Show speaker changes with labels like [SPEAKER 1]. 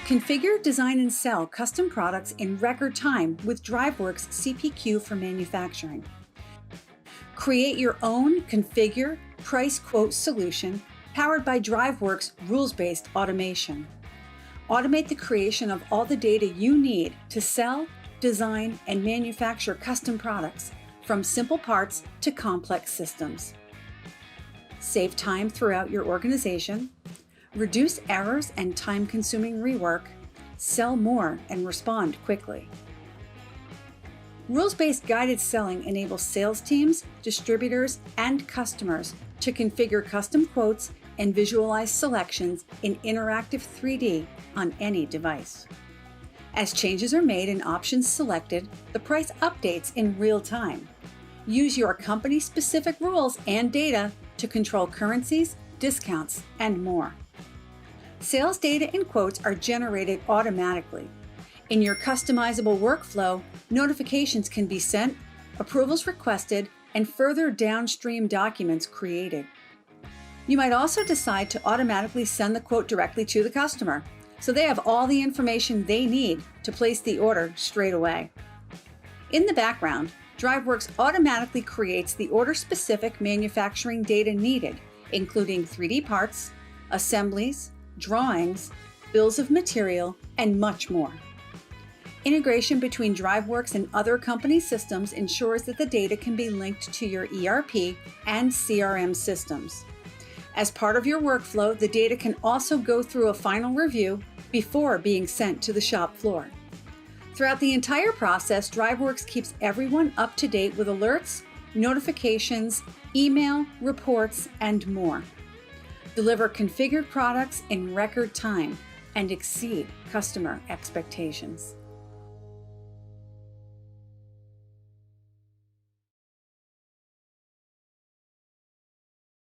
[SPEAKER 1] Configure, design, and sell custom products in record time with DriveWorks CPQ for manufacturing. Create your own configure, price quote solution powered by DriveWorks rules-based automation. Automate the creation of all the data you need to sell, design, and manufacture custom products, from simple parts to complex systems. Save time throughout your organization, reduce errors and time-consuming rework, sell more and respond quickly. Rules-based guided selling enables sales teams, distributors, and customers to configure custom quotes and visualize selections in interactive 3D on any device. As changes are made and options selected, the price updates in real time. Use your company-specific rules and data to control currencies, discounts, and more. Sales data and quotes are generated automatically. In your customizable workflow, notifications can be sent, approvals requested, and further downstream documents created. You might also decide to automatically send the quote directly to the customer, so they have all the information they need to place the order straight away. In the background, DriveWorks automatically creates the order-specific manufacturing data needed, including 3D parts, assemblies, drawings, bills of material, and much more. Integration between DriveWorks and other company systems ensures that the data can be linked to your ERP and CRM systems. As part of your workflow, the data can also go through a final review before being sent to the shop floor. Throughout the entire process, DriveWorks keeps everyone up to date with alerts, notifications, email, reports, and more. Deliver configured products in record time and exceed customer expectations.